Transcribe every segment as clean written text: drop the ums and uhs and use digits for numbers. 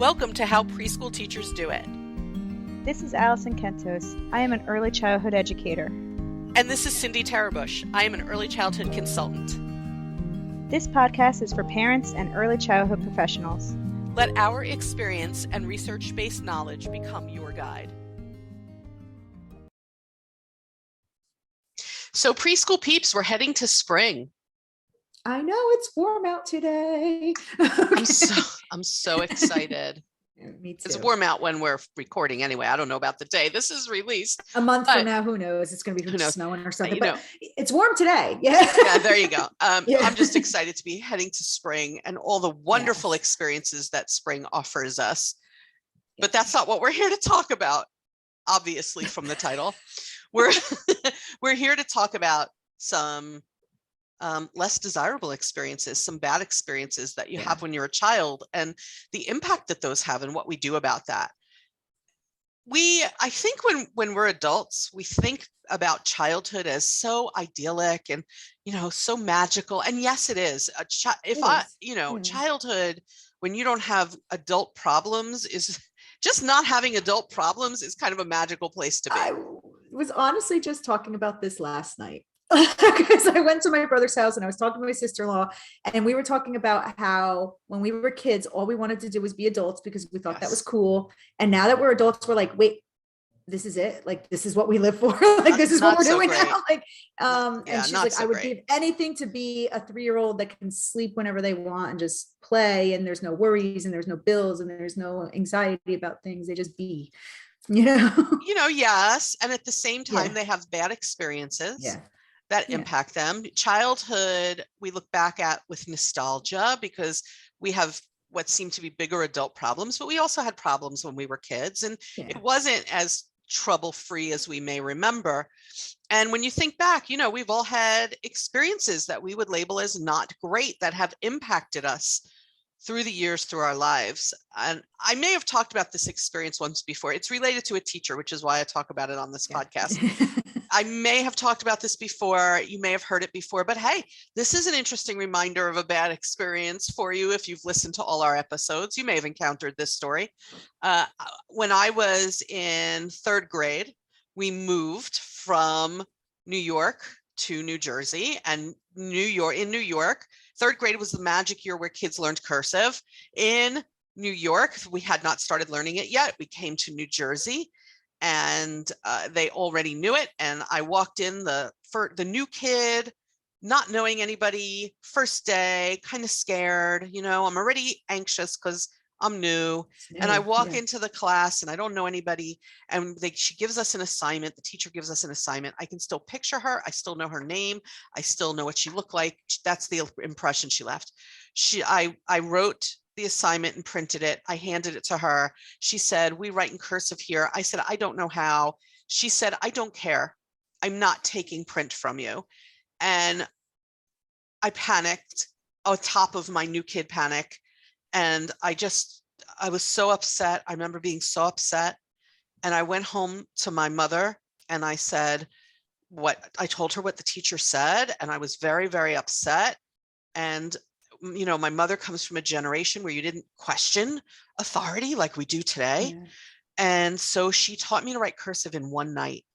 Welcome to How Preschool Teachers Do It. This is Alison Kentos. I am an early childhood educator. And this is Cindy Tarabush. I am an early childhood consultant. This podcast is for parents and early childhood professionals. Let our experience and research-based knowledge become your guide. So preschool peeps, we're heading to spring. I know it's warm out today. I'm so excited. Me too. It's warm out when we're recording anyway. I don't know about the day this is released. A month from now, who knows? It's going to be snowing or something. But it's warm today. Yeah. Yeah, there you go. Yeah. I'm just excited to be heading to spring and all the wonderful experiences that spring offers us. But that's not what we're here to talk about, obviously, from the title. We're here to talk about some less desirable experiences, some bad experiences that you have when you're a child, and the impact that those have and what we do about that. I think when we're adults, we think about childhood as so idyllic and, so magical. And yes, it is. Childhood, when you don't have adult problems, is just not having adult problems is kind of a magical place to be. I was honestly just talking about this last night. Because I went to my brother's house and I was talking to my sister-in-law, and we were talking about how when we were kids, all we wanted to do was be adults because we thought that was cool. And now that we're adults, we're like, wait, this is it. Like, this is what we live for. Like, this is what we're doing now. Like, and she's like, I would give anything to be a 3-year-old that can sleep whenever they want and just play. And there's no worries and there's no bills and there's no anxiety about things. They just be, yes. And at the same time, they have bad experiences. That impact them. Childhood, we look back at with nostalgia because we have what seem to be bigger adult problems, but we also had problems when we were kids, and it wasn't as trouble-free as we may remember. And when you think back, we've all had experiences that we would label as not great that have impacted us through the years, through our lives. And I may have talked about this experience once before. It's related to a teacher, which is why I talk about it on this podcast. I may have talked about this before. You may have heard it before, but hey, this is an interesting reminder of a bad experience for you. If you've listened to all our episodes, you may have encountered this story. When I was in 3rd grade, we moved from New York to New Jersey, and in New York, 3rd grade was the magic year where kids learned cursive. In New York, we had not started learning it yet. We came to New Jersey, and they already knew it. And I walked in the new kid, not knowing anybody, first day, kind of scared. I'm already anxious because I'm new. And I walk into the class and I don't know anybody. And she gives us an assignment. The teacher gives us an assignment. I can still picture her. I still know her name. I still know what she looked like. That's the impression she left. I wrote the assignment and printed it. I handed it to her. She said, "We write in cursive here." I said, "I don't know how." She said, "I don't care. I'm not taking print from you." And I panicked on top of my new kid panic. And I was so upset. I remember being so upset. And I went home to my mother and I said, I told her what the teacher said. And I was very, very upset. And my mother comes from a generation where you didn't question authority like we do today. And so she taught me to write cursive in one night.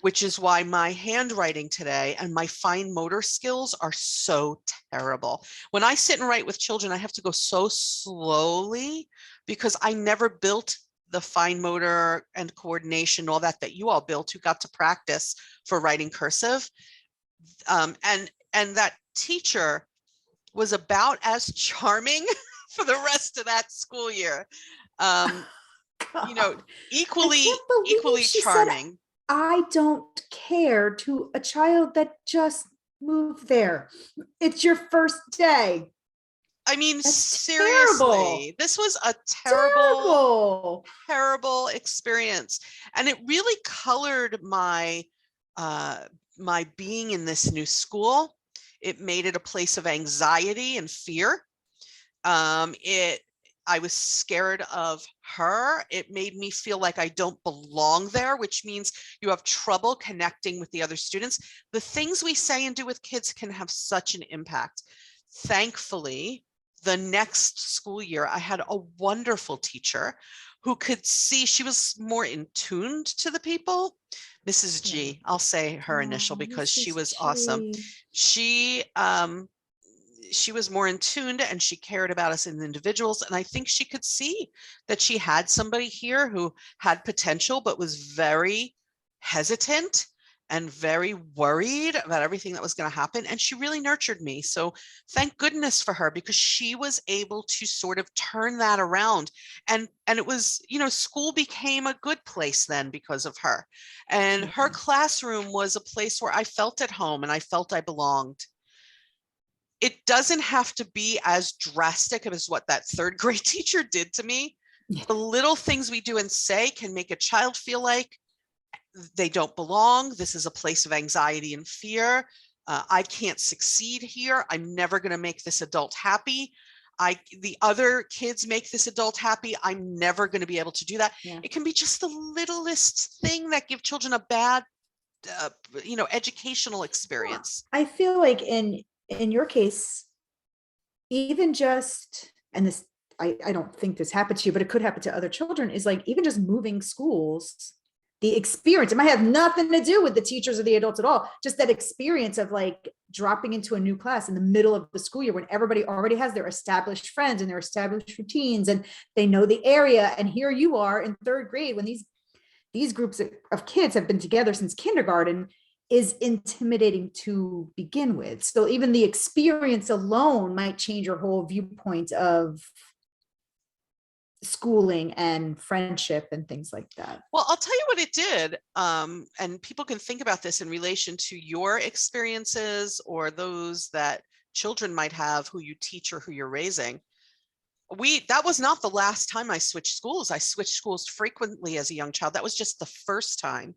Which is why my handwriting today and my fine motor skills are so terrible. When I sit and write with children, I have to go so slowly because I never built the fine motor and coordination, all that you all built, who got to practice for writing cursive. And that teacher was about as charming for the rest of that school year. Equally charming. I don't care to a child that just moved there. It's your first day. I mean, That's seriously, terrible. This was a terrible experience. And it really colored my being in this new school. It made it a place of anxiety and fear. I was scared of her. It made me feel like I don't belong there, which means you have trouble connecting with the other students. The things we say and do with kids can have such an impact. Thankfully, the next school year, I had a wonderful teacher who could see, she was more in tuned to the people. Mrs. G, I'll say her initial because she was awesome. She was more in tune and she cared about us as individuals. And I think she could see that she had somebody here who had potential, but was very hesitant and very worried about everything that was going to happen. And she really nurtured me. So thank goodness for her, because she was able to sort of turn that around. And it was, school became a good place then because of her. And her classroom was a place where I felt at home and I felt I belonged. It doesn't have to be as drastic as what that third grade teacher did to me. The little things we do and say can make a child feel like they don't belong. This is a place of anxiety and fear. I can't succeed here. I'm never going to make this adult happy. The other kids make this adult happy. I'm never going to be able to do that. Yeah. It can be just the littlest thing that give children a bad, educational experience. I feel like in your case, even just, and this, I don't think this happened to you, but it could happen to other children, is like, even just moving schools, the experience, it might have nothing to do with the teachers or the adults at all. Just that experience of like dropping into a new class in the middle of the school year when everybody already has their established friends and their established routines and they know the area. And here you are in third grade when these groups of kids have been together since kindergarten, is intimidating to begin with. So even the experience alone might change your whole viewpoint of schooling and friendship and things like that. Well, I'll tell you what it did. And people can think about this in relation to your experiences or those that children might have who you teach or who you're raising. That was not the last time I switched schools. I switched schools frequently as a young child. That was just the first time.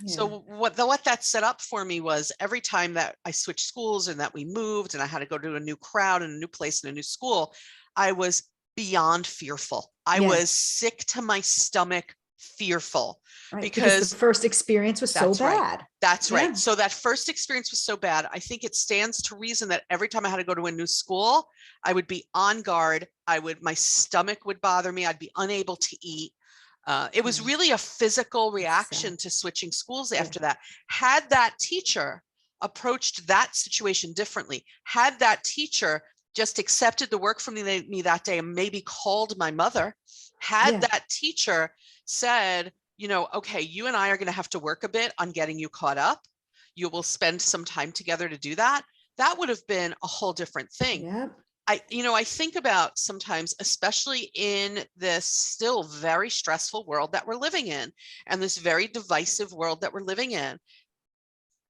Yeah. So what that set up for me was every time that I switched schools and that we moved and I had to go to a new crowd and a new place and a new school, I was beyond fearful. I was sick to my stomach, fearful, because the first experience was so bad. Right. That's right. So that first experience was so bad. I think it stands to reason that every time I had to go to a new school, I would be on guard. My stomach would bother me. I'd be unable to eat. It was really a physical reaction to switching schools after that. Had that teacher approached that situation differently, had that teacher just accepted the work from me that day and maybe called my mother, had that teacher said, okay, you and I are going to have to work a bit on getting you caught up. You will spend some time together to do that. That would have been a whole different thing. Yeah. I think about sometimes, especially in this still very stressful world that we're living in and this very divisive world that we're living in,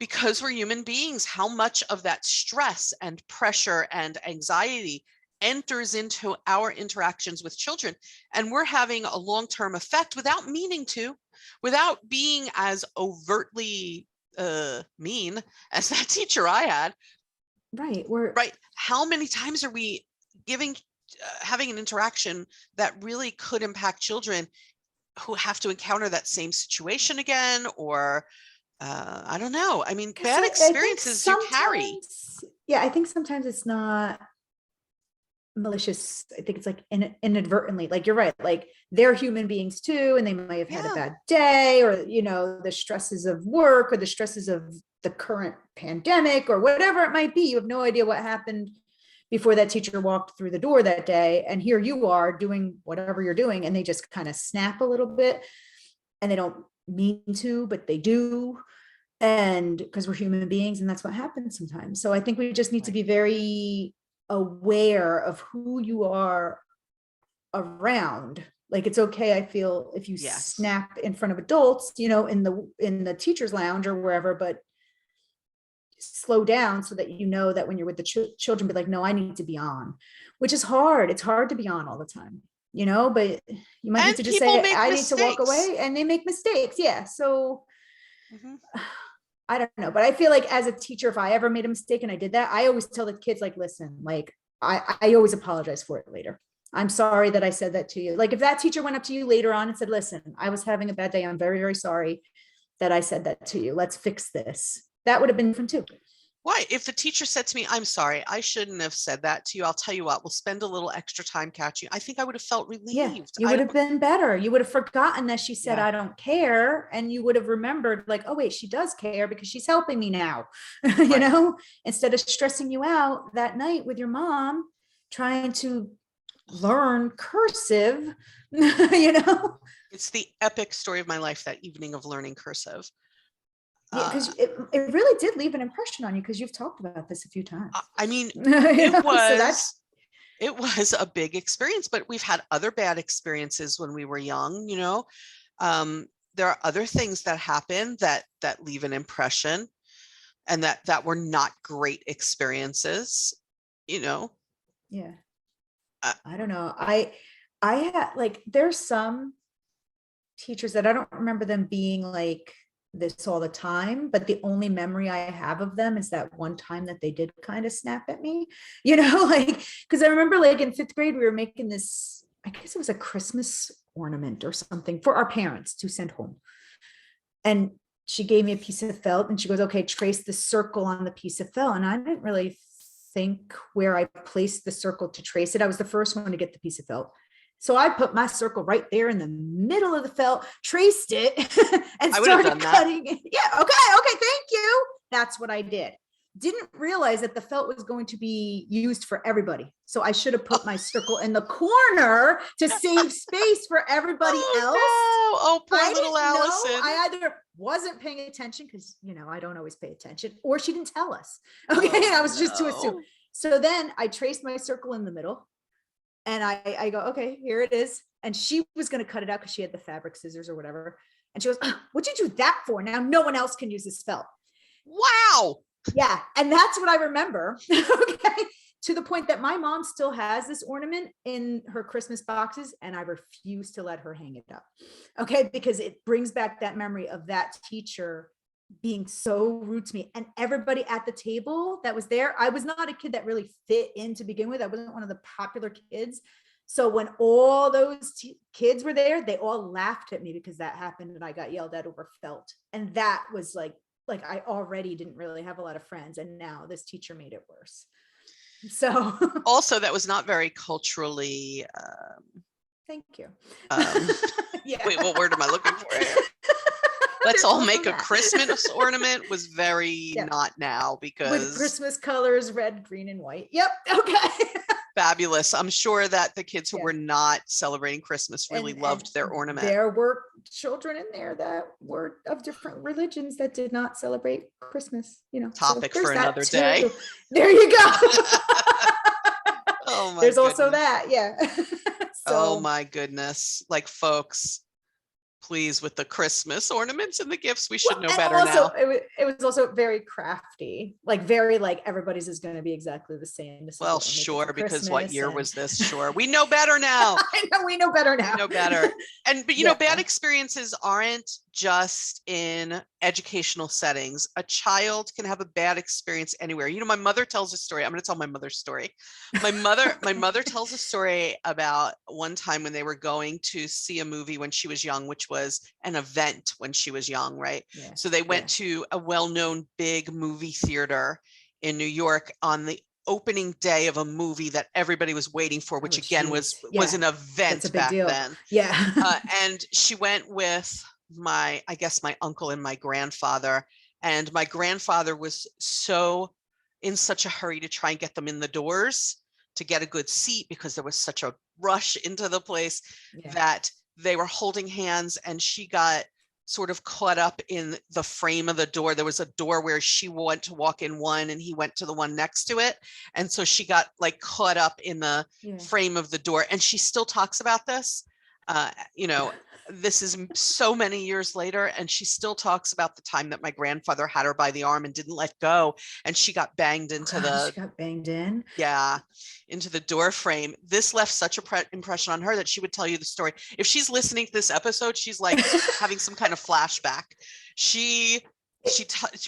because we're human beings, how much of that stress and pressure and anxiety enters into our interactions with children. And we're having a long-term effect without meaning to, without being as overtly mean as that teacher I had. Right. Right. How many times are we having an interaction that really could impact children who have to encounter that same situation again, or I don't know. I mean, bad experiences you carry. Yeah, I think sometimes it's not malicious. I think it's like inadvertently, like you're right, like they're human beings too, and they might have had a bad day, or the stresses of work or the stresses of the current pandemic or whatever it might be. You have no idea what happened before that teacher walked through the door that day, and here you are doing whatever you're doing, and they just kind of snap a little bit, and they don't mean to, but they do. And because we're human beings, and that's what happens sometimes. So I think we just need to be very aware of who you are around. Like, it's okay, I feel, if you snap in front of adults, in the teacher's lounge or wherever, but slow down so that that when you're with the children, be like, no, I need to be on, which is hard. It's hard to be on all the time, but you might need to just say, I need to walk away, and they make mistakes. Yeah. So I don't know, but I feel like as a teacher, if I ever made a mistake and I did that, I always tell the kids, like, listen, like, I always apologize for it later. I'm sorry that I said that to you. Like, if that teacher went up to you later on and said, listen, I was having a bad day, I'm very, very sorry that I said that to you. Let's fix this. That would have been different too. Why? If the teacher said to me, I'm sorry, I shouldn't have said that to you. I'll tell you what, we'll spend a little extra time catching. I think I would have felt relieved. You would have been better. You would have forgotten that she said, Yeah. I don't care. And you would have remembered like, oh wait, she does care because she's helping me now, you know, instead of stressing you out that night with your mom, trying to learn cursive, you know. It's the epic story of my life, that evening of learning cursive. Yeah, because it really did leave an impression on you, because you've talked about this a few times. I mean, it was a big experience, but we've had other bad experiences when we were young, you know. There are other things that happen that leave an impression, and that were not great experiences, you know. Yeah. I don't know. I had like, there's some teachers that I don't remember them being like this all the time, but the only memory I have of them is that one time that they did kind of snap at me, you know, like, because I remember like in 5th grade, we were making this, I guess it was a Christmas ornament or something for our parents to send home. And she gave me a piece of felt and she goes, okay, trace the circle on the piece of felt. And I didn't really think where I placed the circle to trace it. I was the first one to get the piece of felt. So I put my circle right there in the middle of the felt, traced it, and started cutting it. Yeah, okay, thank you. That's what I did. Didn't realize that the felt was going to be used for everybody. So I should have put my circle in the corner to save space for everybody else. No. Oh, poor little Allison. I either wasn't paying attention, because, you know, I don't always pay attention, or she didn't tell us. Okay, I was just to assume. So then I traced my circle in the middle. And I go, okay, here it is. And she was going to cut it out because she had the fabric scissors or whatever. And she goes, what'd you do that for? Now no one else can use this felt. Wow. Yeah. And that's what I remember. Okay. To the point that my mom still has this ornament in her Christmas boxes, and I refuse to let her hang it up. Okay. Because it brings back that memory of that teacher being so rude to me, and everybody at the table that was there. I was not a kid that really fit in to begin with. I wasn't one of the popular kids. So when all those kids were there, they all laughed at me because that happened, and I got yelled at over felt. And that was like I already didn't really have a lot of friends, and now this teacher made it worse. So also, that was not very culturally thank you. Yeah. Wait, what word am I looking for here? Let's all make a Christmas ornament was very not now, because with Christmas colors, red, green, and white. Yep. Okay. Fabulous. I'm sure that the kids who were not celebrating Christmas really loved their ornament. There were children in there that were of different religions that did not celebrate Christmas, you know. Topic for another day. There you go. Oh my There's goodness. also that. Yeah. Oh my goodness. Like, folks, please, with the Christmas ornaments and the gifts, we should know better also, now. It was also very crafty, like very like everybody's is going to be exactly the same. Well, sure, because what year was this? Sure, we know better now. I know, we know better now. We know better. But you know, bad experiences aren't just in educational settings. A child can have a bad experience anywhere. You know, my mother tells a story. I'm going to tell my mother's story. My mother tells a story about one time when they were going to see a movie when she was young, which was an event when she was young, right? Yeah. So they went to a well-known big movie theater in New York on the opening day of a movie that everybody was waiting for, which was an event back then. Yeah. And she went with my uncle and my grandfather. And my grandfather was in such a hurry to try and get them in the doors to get a good seat, because there was such a rush into the place that they were holding hands, and she got sort of caught up in the frame of the door. There was a door where she went to walk in one and he went to the one next to it. And so she got like caught up in the frame of the door. And she still talks about this, you know, this is so many years later, and she still talks about the time that my grandfather had her by the arm and didn't let go, and she got banged into into the door frame. This left such a impression on her that she would tell you the story. If she's listening to this episode, she's like having some kind of flashback.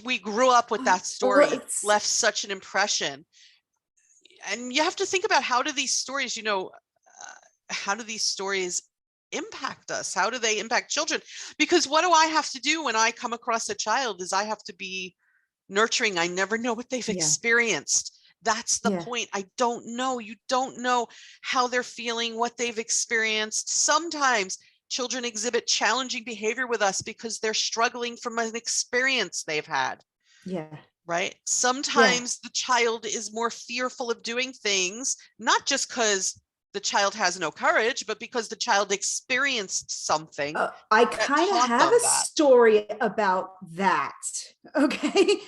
We grew up with that story, left such an impression. And you have to think about, how do these stories, impact us? How do they impact children? Because what do I have to do when I come across a child is I have to be nurturing. I never know what they've experienced. That's the point. I don't know. You don't know how they're feeling, what they've experienced. Sometimes children exhibit challenging behavior with us because they're struggling from an experience they've had. Yeah. Right. Sometimes the child is more fearful of doing things, not just because the child has no courage, but because the child experienced something. I kind of have a story about that. Okay.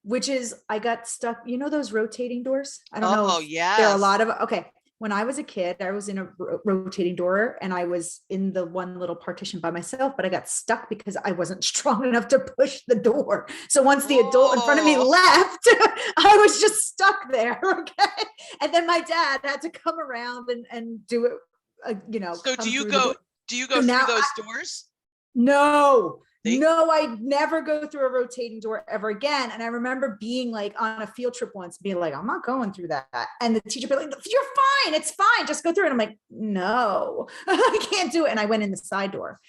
Which is, I got stuck, you know, those rotating doors. I don't know. There are a lot of, okay. When I was a kid, I was in a rotating door and I was in the one little partition by myself, but I got stuck because I wasn't strong enough to push the door. So once the adult in front of me left, I was just stuck there. Okay. And then my dad had to come around and do it, you know. So do you go through those doors? No. No, I never go through a rotating door ever again. And I remember being like on a field trip once, being like, I'm not going through that. And the teacher be like, you're fine. It's fine. Just go through it. I'm like, no, I can't do it. And I went in the side door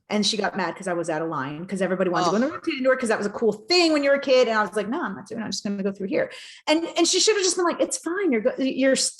and she got mad because I was out of line because everybody wanted to go in the rotating door because that was a cool thing when you were a kid. And I was like, no, I'm not doing it. I'm just going to go through here. And she should have just been like, it's fine.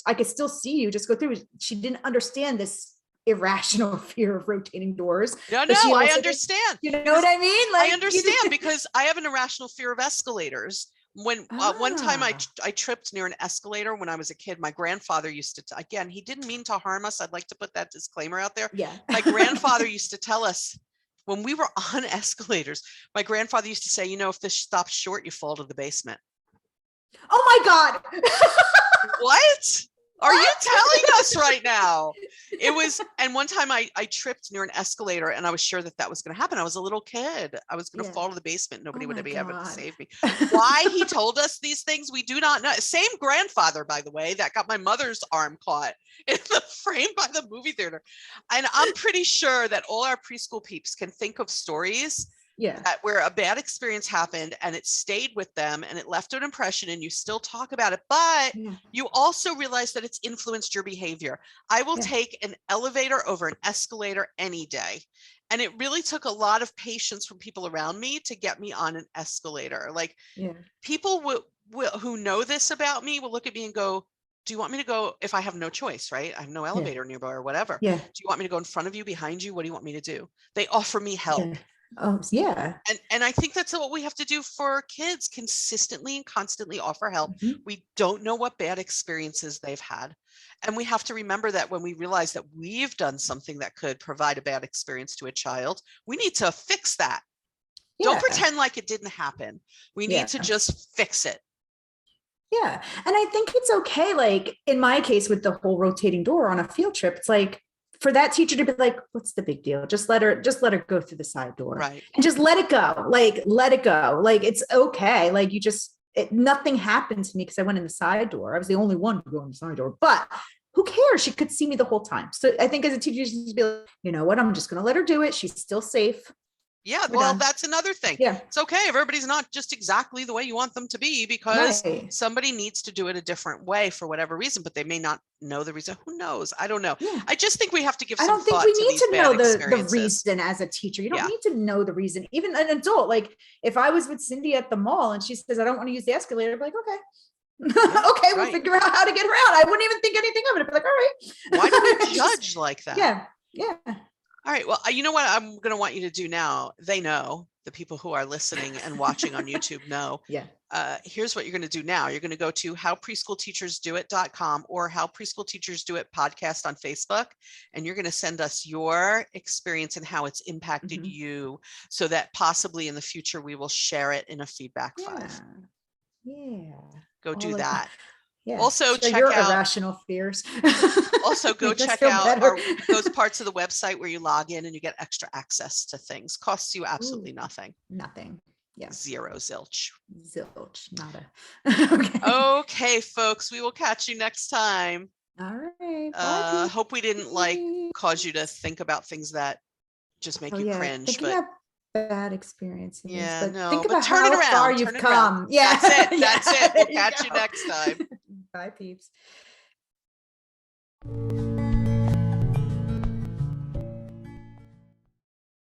I could still see you. Just go through. She didn't understand this irrational fear of rotating doors. No, I understand. You know what I mean? Like, I understand because I have an irrational fear of escalators. When one time I tripped near an escalator when I was a kid, my grandfather used to, again, he didn't mean to harm us. I'd like to put that disclaimer out there. Yeah. My grandfather used to tell us when we were on escalators, my grandfather used to say, you know, if this stops short, you fall to the basement. Oh my God. What? Are you telling us right now? It was, and one time I tripped near an escalator and I was sure that was going to happen. I was a little kid. I was going to fall to the basement. Nobody would be able to save me. Why he told us these things, we do not know. Same grandfather, by the way, that got my mother's arm caught in the frame by the movie theater. And I'm pretty sure that all our preschool peeps can think of stories where a bad experience happened and it stayed with them and it left an impression and you still talk about it, but you also realize that it's influenced your behavior. I will take an elevator over an escalator any day. And it really took a lot of patience from people around me to get me on an escalator. Like people who know this about me will look at me and go, do you want me to go if I have no choice, right? I have no elevator nearby or whatever. Do you want me to go in front of you, behind you? What do you want me to do? They offer me help. Oh, yeah. And I think that's what we have to do for kids, consistently and constantly offer help. We don't know what bad experiences they've had. And we have to remember that when we realize that we've done something that could provide a bad experience to a child, we need to fix that. Don't pretend like it didn't happen. We need to just fix it. Yeah. And I think it's okay. Like in my case with the whole rotating door on a field trip, it's like, for that teacher to be like, what's the big deal? Just let her go through the side door. Right. And just let it go. Like, let it go. Like, it's okay. Like nothing happened to me because I went in the side door. I was the only one to go in the side door, but who cares? She could see me the whole time. So I think as a teacher, you just be like, you know what? I'm just going to let her do it. She's still safe. Yeah, well, that's another thing. Yeah. It's okay. Everybody's not just exactly the way you want them to be because somebody needs to do it a different way for whatever reason, but they may not know the reason. Who knows? I don't know. Yeah. I just think we have to give some thought to these bad experiences. I don't think we need to know the reason as a teacher. You don't need to know the reason. Even an adult, like if I was with Cindy at the mall and she says, I don't want to use the escalator, I'd be like, okay. Okay, we'll figure out how to get around. I wouldn't even think anything of it. I'd be like, all right. Why do we judge like that? Yeah. Yeah. All right. Well, you know what I'm going to want you to do now? They know, the people who are listening and watching on YouTube know. Yeah. Here's what you're going to do now. You're going to go to howpreschoolteachersdoit.com or How Preschool Teachers Do It podcast on Facebook. And you're going to send us your experience and how it's impacted you so that possibly in the future, we will share it in a feedback 5. Yeah. Go do that. Yeah. Also, check your out irrational fears. Also, go check out those parts of the website where you log in and you get extra access to things. Costs you absolutely nothing. Nothing. Yeah. Zero zilch. Zilch. Nada. Okay, folks. We will catch you next time. All right. Bye, hope we didn't cause you to think about things that just make you cringe. But bad experiences. Yeah, but think about turn how it around. far you've come. Yeah. That's it. That's it. We'll catch you next time. Bye, peeps.